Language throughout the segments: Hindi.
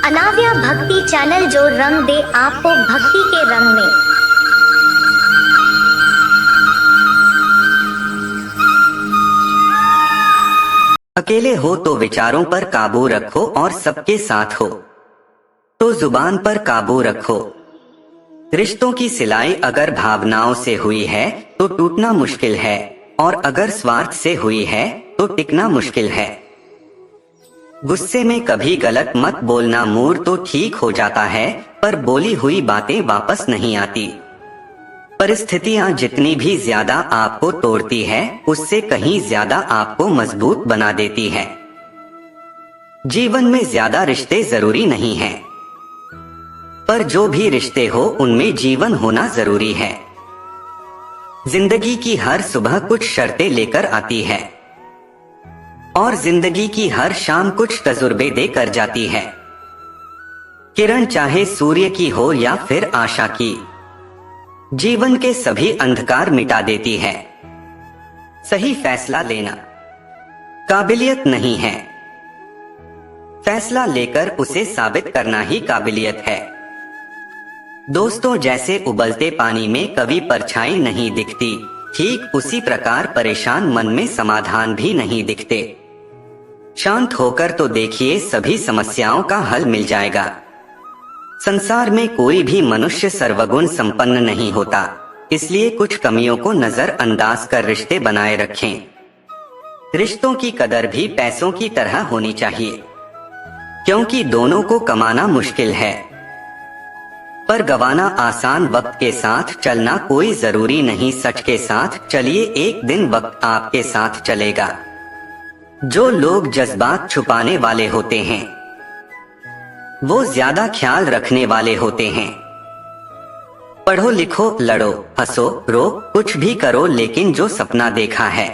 अनाव्या भक्ति चैनल जो रंग दे आपको भक्ति के रंग में। अकेले हो तो विचारों पर काबू रखो और सबके साथ हो तो जुबान पर काबू रखो। रिश्तों की सिलाई अगर भावनाओं से हुई है तो टूटना मुश्किल है, और अगर स्वार्थ से हुई है तो टिकना मुश्किल है। गुस्से में कभी गलत मत बोलना, मूड तो ठीक हो जाता है पर बोली हुई बातें वापस नहीं आती। परिस्थितियां जितनी भी ज्यादा आपको तोड़ती है उससे कहीं ज्यादा आपको मजबूत बना देती है। जीवन में ज्यादा रिश्ते जरूरी नहीं हैं, पर जो भी रिश्ते हो उनमें जीवन होना जरूरी है। जिंदगी की हर सुबह कुछ शर्तें लेकर आती है और जिंदगी की हर शाम कुछ तजुर्बे देकर जाती है। किरण चाहे सूर्य की हो या फिर आशा की, जीवन के सभी अंधकार मिटा देती है। सही फैसला लेना काबिलियत नहीं है, फैसला लेकर उसे साबित करना ही काबिलियत है। दोस्तों, जैसे उबलते पानी में कभी परछाई नहीं दिखती, ठीक उसी प्रकार परेशान मन में समाधान भी नहीं दिखते। शांत होकर तो देखिए, सभी समस्याओं का हल मिल जाएगा। संसार में कोई भी मनुष्य सर्वगुण संपन्न नहीं होता, इसलिए कुछ कमियों को नजरअंदाज कर रिश्ते बनाए रखें। रिश्तों की कदर भी पैसों की तरह होनी चाहिए, क्योंकि दोनों को कमाना मुश्किल है पर गवाना आसान। वक्त के साथ चलना कोई जरूरी नहीं, सच के साथ चलिए, एक दिन वक्त आपके साथ चलेगा। जो लोग जज्बात छुपाने वाले होते हैं वो ज्यादा ख्याल रखने वाले होते हैं। पढ़ो लिखो, लड़ो हंसो रो, कुछ भी करो, लेकिन जो सपना देखा है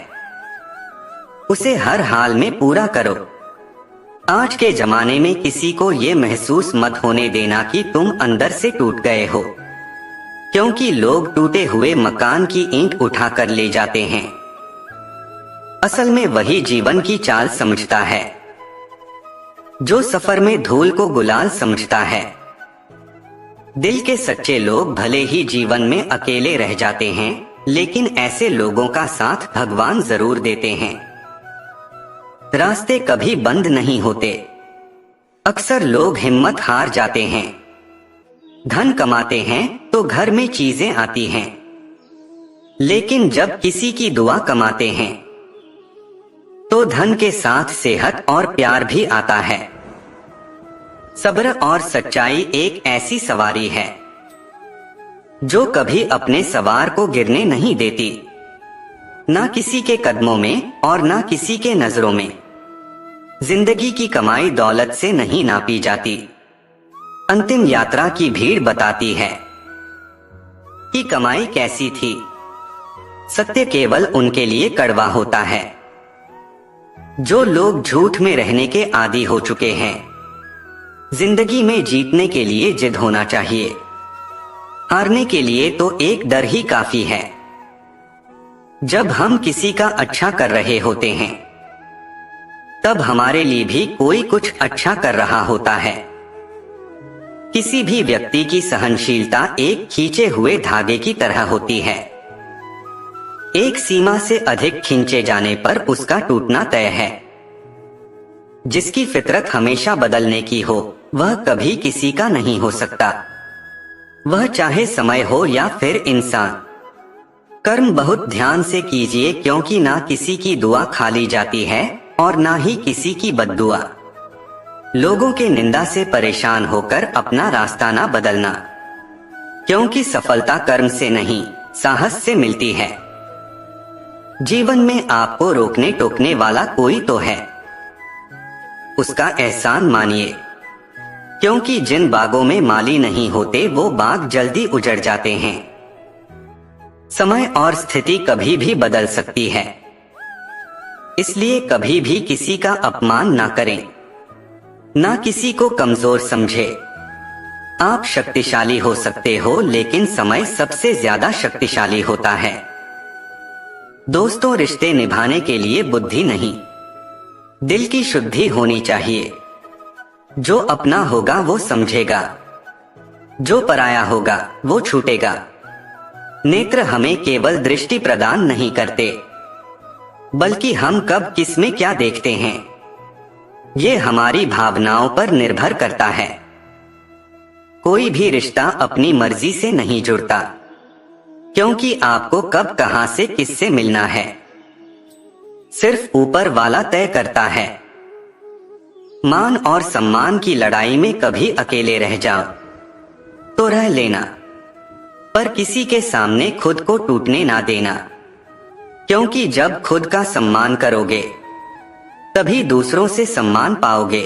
उसे हर हाल में पूरा करो। आज के जमाने में किसी को ये महसूस मत होने देना कि तुम अंदर से टूट गए हो, क्योंकि लोग टूटे हुए मकान की ईंट उठाकर ले जाते हैं। असल में वही जीवन की चाल समझता है जो सफर में धूल को गुलाल समझता है। दिल के सच्चे लोग भले ही जीवन में अकेले रह जाते हैं, लेकिन ऐसे लोगों का साथ भगवान जरूर देते हैं। रास्ते कभी बंद नहीं होते, अक्सर लोग हिम्मत हार जाते हैं। धन कमाते हैं तो घर में चीजें आती हैं, लेकिन जब किसी की दुआ कमाते हैं तो धन के साथ सेहत और प्यार भी आता है। सब्र और सच्चाई एक ऐसी सवारी है जो कभी अपने सवार को गिरने नहीं देती, ना किसी के कदमों में और ना किसी के नजरों में। जिंदगी की कमाई दौलत से नहीं नापी जाती, अंतिम यात्रा की भीड़ बताती है कि कमाई कैसी थी। सत्य केवल उनके लिए कड़वा होता है जो लोग झूठ में रहने के आदी हो चुके हैं। जिंदगी में जीतने के लिए जिद होना चाहिए, हारने के लिए तो एक डर ही काफी है। जब हम किसी का अच्छा कर रहे होते हैं तब हमारे लिए भी कोई कुछ अच्छा कर रहा होता है। किसी भी व्यक्ति की सहनशीलता एक खींचे हुए धागे की तरह होती है, एक सीमा से अधिक खींचे जाने पर उसका टूटना तय है। जिसकी फितरत हमेशा बदलने की हो वह कभी किसी का नहीं हो सकता, वह चाहे समय हो या फिर इंसान। कर्म बहुत ध्यान से कीजिए, क्योंकि ना किसी की दुआ खाली जाती है और ना ही किसी की बद्दुआ। लोगों के निंदा से परेशान होकर अपना रास्ता ना बदलना, क्योंकि सफलता कर्म से नहीं साहस से मिलती है। जीवन में आपको रोकने टोकने वाला कोई तो है, उसका एहसान मानिए, क्योंकि जिन बागों में माली नहीं होते वो बाग जल्दी उजड़ जाते हैं। समय और स्थिति कभी भी बदल सकती है, इसलिए कभी भी किसी का अपमान ना करें, ना किसी को कमजोर समझे। आप शक्तिशाली हो सकते हो, लेकिन समय सबसे ज्यादा शक्तिशाली होता है। दोस्तों, रिश्ते निभाने के लिए बुद्धि नहीं, दिल की शुद्धि होनी चाहिए। जो अपना होगा वो समझेगा, जो पराया होगा वो छूटेगा। नेत्र हमें केवल दृष्टि प्रदान नहीं करते, बल्कि हम कब किस में क्या देखते हैं, ये हमारी भावनाओं पर निर्भर करता है। कोई भी रिश्ता अपनी मर्जी से नहीं जुड़ता, क्योंकि आपको कब कहां से किससे मिलना है सिर्फ ऊपर वाला तय करता है। मान और सम्मान की लड़ाई में कभी अकेले रह जाओ तो रह लेना, पर किसी के सामने खुद को टूटने ना देना, क्योंकि जब खुद का सम्मान करोगे तभी दूसरों से सम्मान पाओगे।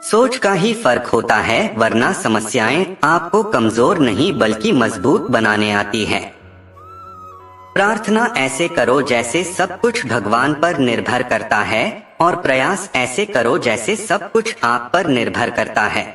सोच का ही फर्क होता है, वरना समस्याएं आपको कमजोर नहीं बल्कि मजबूत बनाने आती है। प्रार्थना ऐसे करो जैसे सब कुछ भगवान पर निर्भर करता है, और प्रयास ऐसे करो जैसे सब कुछ आप पर निर्भर करता है।